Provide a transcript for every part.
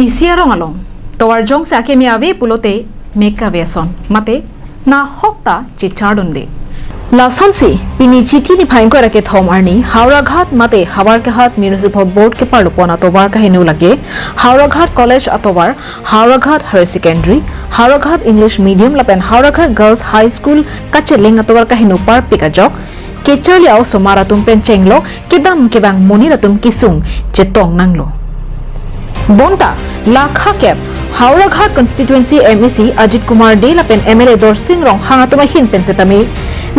Isiarong along. Towar jong sa ake miawe pulote meka beson. Mate na hokta chichardunde. Lason si pini chiti ni phain ko rake thom arni Howraghat mate Howraghat Municipal Board ke parlopon atovar kaheno lage Howraghat College atovar Howraghat Higher Secondary Howraghat English Medium lapen Howraghat Girls High School Kacheleng atovar kaheno parpik ajok Kecharliao somaratum penchenglo kedam kevang moniratum kesung chetong nanglo Bonta lakha kep Howraghat constituency MEC Ajit Kumar De lapen MLA Dor Singh rong hangatuma hin pensetami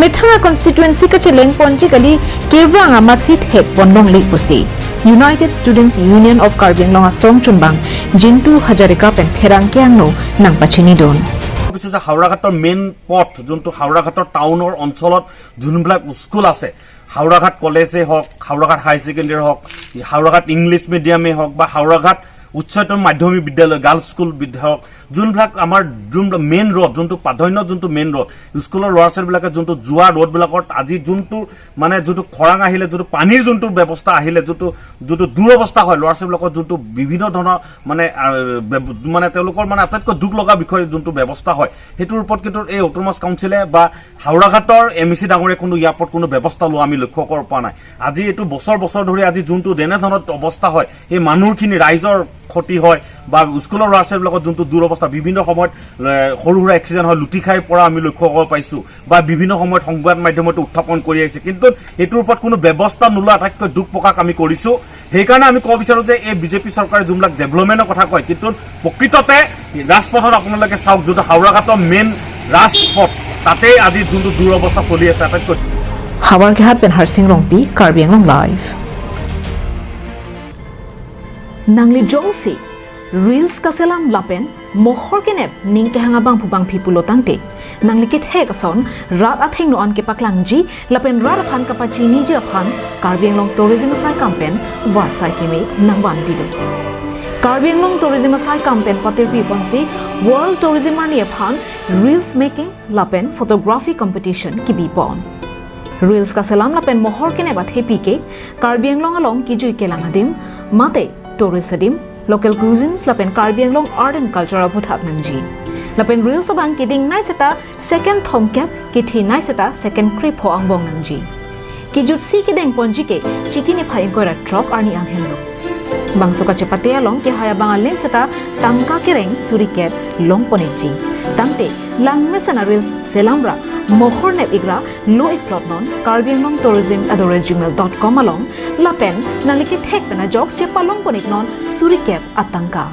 Methanga constituency Kacheleng ponjikali kevang amasit hek bondong lepusi United Students Union of Karbinglong asong chunbang Jintu Hajarika pen pherang kyangno nang pachini don বিশেষ হাওড়াঘাটৰ main পথ যোনটো হাওড়াঘাটৰ টাউনৰ অঞ্চলত যোনবিলাক school আছে হাওড়াঘাট কলেজে হওক হাওড়াঘাট হাই secondary হওক হাওড়াঘাট ইংলিছ মিডিয়ামে হওক বা হাওড়াঘাট উচ্চতৰ মাধ্যমিক বিদ্যালয় গাৰ্লছ স্কুল বিদ্যালয় যোনবিলাক আমাৰ মেইন ৰোড যোনটো প্ৰাধান্য যোনটো মেইন ৰোড স্কুলৰ ল'ৰা-ছোৱালীবিলাকে যোনটো যোৱা ৰোডবিলাকত আজি যোনটো মানে যোনটো খৰাং আহিলে যোনটো পানীৰ যোনটো ব্যৱস্থা আহিলে যোনটো দুৰৱস্থা হয় ল'ৰা-ছোৱালীবিলাকৰ যোনটো বিভিন্ন ধৰণৰ মানে তেওঁলোকৰ মানে আটাইতকৈ দুখ লগা বিষয় যোনটো ব্যৱস্থা হয় হেতুৰ ওপৰত কিন্তু এই অটোনমাস কাউন্সিলে বা হাওড়াঘাটৰ এমএসি ডাঙৰে কোনো ইয়াৰ ওপৰত কোনো ব্যৱস্থা লোৱা আমি লক্ষ্য কৰিব পৰা নাই আজি এইটো বছৰ ধৰি আজি যোনটো যেনে ধৰণৰ অৱস্থা হয় এই মানুহখিনি ৰাইজৰ ক্ষতি হয় বা স্কুলৰ ল'ৰা-ছোৱালীবিলাকৰ যোনটো দুৰৱস্থা বিভিন্ন সময়ত সৰু সৰু এক্সিডেণ্ট হয় লুটি খাই পৰা আমি লক্ষ্য কৰিব পাইছো বা বিভিন্ন সময়ত সংবাদ মাধ্যমত উত্থাপন কৰি আহিছে কিন্তু এইটোৰ ওপৰত কোনো ব্যৱস্থা নোলোৱা আটাইতকৈ দুখ প্ৰকাশ আমি কৰিছো সেইকাৰণে আমি ক'ব বিচাৰো যে এই বিজেপি চৰকাৰে যোনবিলাক ডেভেলপমেণ্টৰ কথা কয় কিন্তু প্ৰকৃততে ৰাজপথত আপোনালোকে চাওক যোনটো হাওড়াঘাটৰ মেইন ৰাজপথ তাতে আজি যোনটো দুৰৱস্থা চলি আছে আটাইতকৈ Howraghat pen Harsing Rongpi Karbi Anglong live Nangli jongsi Reels kaselam lapen mohor kenep ningke hangabang pubang pipulotangte nangli kit hekason rat atheng no an ke paklangji lapen rat aphan kapachi nije aphan Karbi Anglong tourism sai campaign warsai keme nangwan dile Karbi Anglong tourism sai campaign patirpi ponsi world tourism ani aphan reels making lapen photography competition kibi pon Reels kaselam lapen mohor kenep athepi ke Karbi Anglong along kijui kelangadim mate tourism local cuisines lapen Karbi Anglong art and culture abuthat nangji lapen reels abang kiding nai seta second thomkap kithi nai seta second crip ho angbong nangji kijut si kideng ponji ke chiti ni phai gora drop arni anghenlo bangsoka chepate along ke haya bangal seta tamka kereng suriket long poneji tamte langmesana reels selambra mohor ne igra lo plot non Karbi Anglong tourism@gmail.com along lapen nalike thek pena jok che palong ponik non surikep atangka